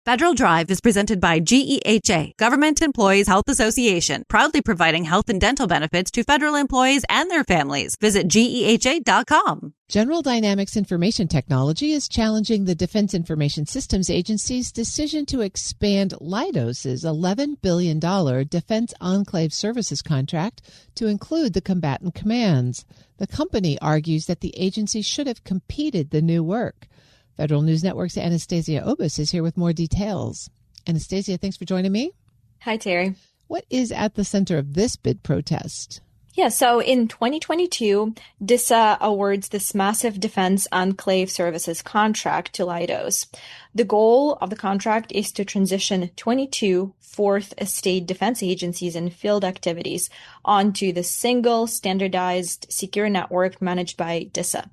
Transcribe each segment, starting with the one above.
Federal Drive is presented by GEHA, Government Employees Health Association, proudly providing health and dental benefits to federal employees and their families. Visit GEHA.com. General Dynamics Information Technology is challenging the Defense Information Systems Agency's decision to expand Leidos' $11 billion Defense Enclave Services contract to include the combatant commands. The company argues that the agency should have competed the new work. Federal News Network's Anastasia Obis is here with more details. Anastasia, thanks for joining me. Hi, Terry. What is at the center of this bid protest? Yeah, so in 2022, DISA awards this massive Defense Enclave Services contract to Leidos. The goal of the contract is to transition 22 fourth estate defense agencies and field activities onto the single standardized secure network managed by DISA.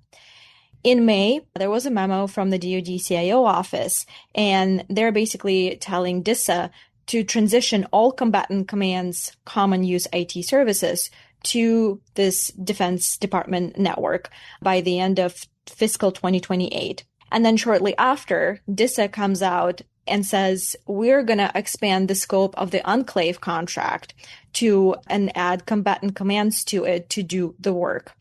In May, there was a memo from the DoD CIO office, and they're basically telling DISA to transition all combatant commands common use IT services to this Defense Department network by the end of fiscal 2028. And then shortly after, DISA comes out and says, we're going to expand the scope of the Enclave contract and add combatant commands to it to do the work.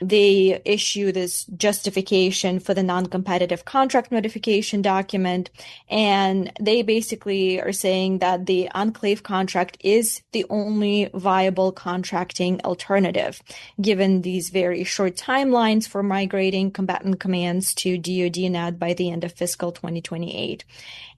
They issue this justification for the non-competitive contract notification document, and they basically are saying that the Enclave contract is the only viable contracting alternative, given these very short timelines for migrating combatant commands to DoD NAD by the end of fiscal 2028.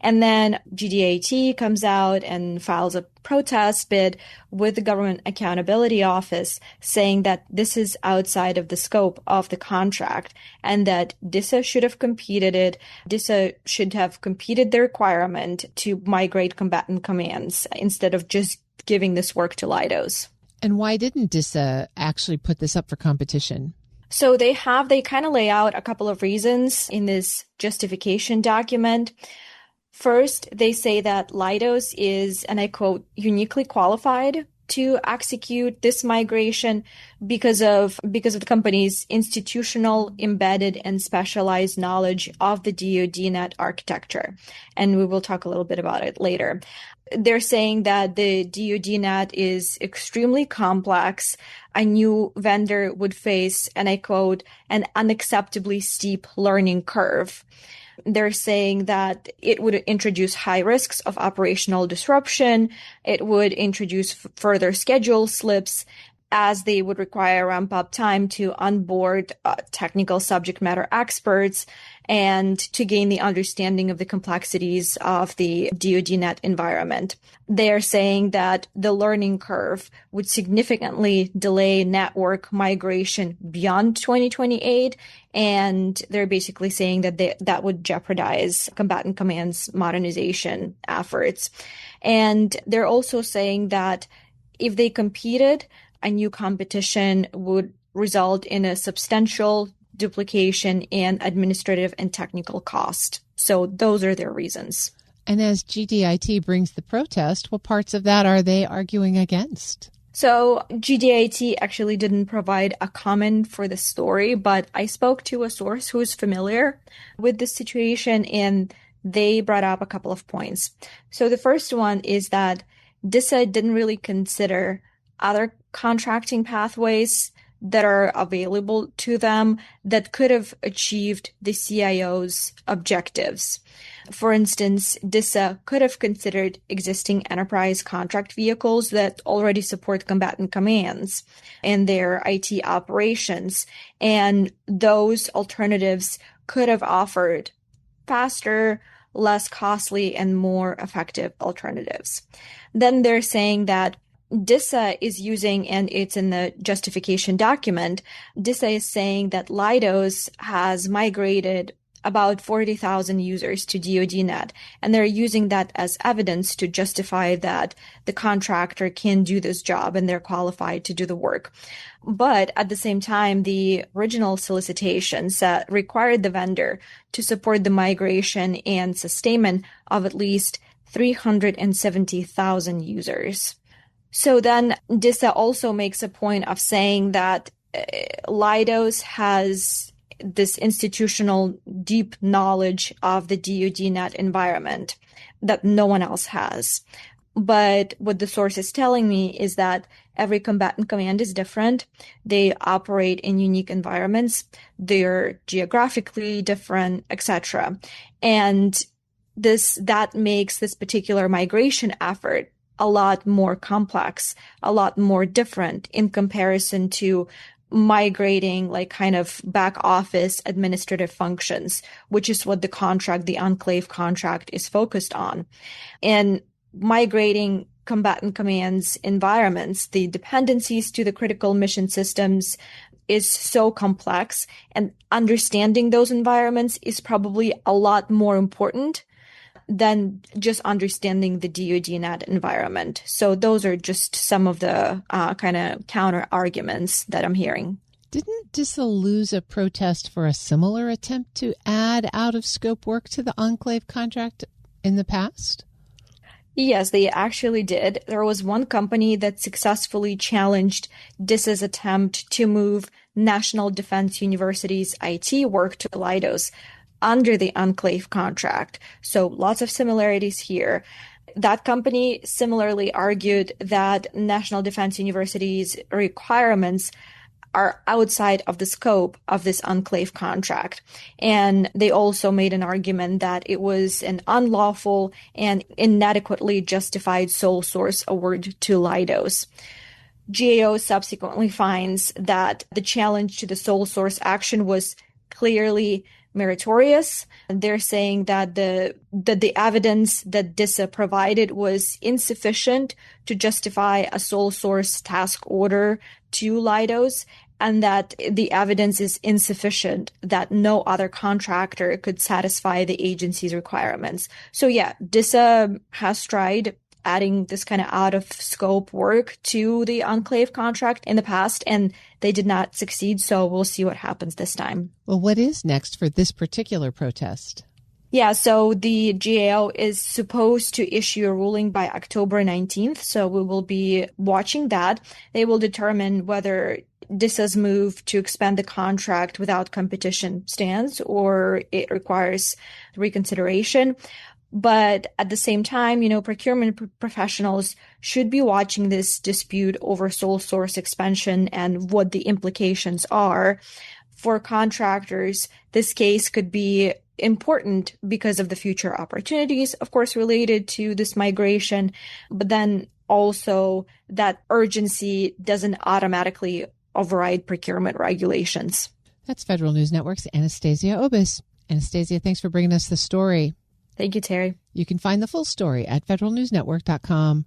And then GDIT comes out and files a protest bid with the Government Accountability Office saying that this is outside of the scope of the contract and that DISA should have competed it. DISA should have competed the requirement to migrate combatant commands instead of just giving this work to Leidos. And why didn't DISA actually put this up for competition? So they kind of lay out a couple of reasons in this justification document. First, they say that Leidos is, and I quote, uniquely qualified to execute this migration because of the company's institutional, embedded, and specialized knowledge of the DoD net architecture. And we will talk a little bit about it later. They're saying that the DoD net is extremely complex. A new vendor would face, and I quote, an unacceptably steep learning curve. They're saying that it would introduce high risks of operational disruption. It would introduce further schedule slips, as they would require ramp-up time to onboard technical subject matter experts and to gain the understanding of the complexities of the DoD net environment. They're saying that the learning curve would significantly delay network migration beyond 2028, and they're basically saying that that would jeopardize combatant commands modernization efforts. And they're also saying that if they competed, a new competition would result in a substantial duplication in administrative and technical cost. So those are their reasons. And as GDIT brings the protest, what parts of that are they arguing against? So GDIT actually didn't provide a comment for the story, but I spoke to a source who's familiar with this situation, and they brought up a couple of points. So the first one is that DISA didn't really consider other contracting pathways that are available to them that could have achieved the CIO's objectives. For instance, DISA could have considered existing enterprise contract vehicles that already support combatant commands in their IT operations, and those alternatives could have offered faster, less costly, and more effective alternatives. Then they're saying that DISA is using, and it's in the justification document, DISA is saying that Leidos has migrated about 40,000 users to DoDNet, and they're using that as evidence to justify that the contractor can do this job and they're qualified to do the work. But at the same time, the original solicitations required the vendor to support the migration and sustainment of at least 370,000 users. So then DISA also makes a point of saying that Leidos has this institutional deep knowledge of the DoDNet environment. that no one else has. But what the source is telling me is that every combatant command is different. They operate in unique environments. They're geographically different, etc. And that makes this particular migration effort a lot more complex, a lot more different in comparison to migrating like kind of back office administrative functions, which is what the Enclave contract is focused on. And migrating combatant commands environments, the dependencies to the critical mission systems is so complex, and understanding those environments is probably a lot more important than just understanding the DoD-NAT environment. So those are just some of the kind of counter arguments that I'm hearing. Didn't DISA lose a protest for a similar attempt to add out-of-scope work to the Enclave contract in the past? Yes, they actually did. There was one company that successfully challenged DISA's attempt to move National Defense University's IT work to Leidos under the Enclave contract. So lots of similarities here. That company similarly argued that National Defense University's requirements are outside of the scope of this Enclave contract. And they also made an argument that it was an unlawful and inadequately justified sole source award to Leidos. GAO subsequently finds that the challenge to the sole source action was clearly meritorious. They're saying that the evidence that DISA provided was insufficient to justify a sole source task order to Leidos, and that the evidence is insufficient that no other contractor could satisfy the agency's requirements. So yeah, DISA has tried adding this kind of out-of-scope work to the Enclave contract in the past, and they did not succeed, so we'll see what happens this time. Well, what is next for this particular protest? Yeah, so the GAO is supposed to issue a ruling by October 19th, so we will be watching that. They will determine whether DISA's move to expand the contract without competition stands or it requires reconsideration. But at the same time, procurement professionals should be watching this dispute over sole source expansion and what the implications are. For contractors, this case could be important because of the future opportunities, of course, related to this migration, but then also that urgency doesn't automatically override procurement regulations. That's Federal News Network's Anastasia Obis. Anastasia, thanks for bringing us the story. Thank you, Terry. You can find the full story at federalnewsnetwork.com.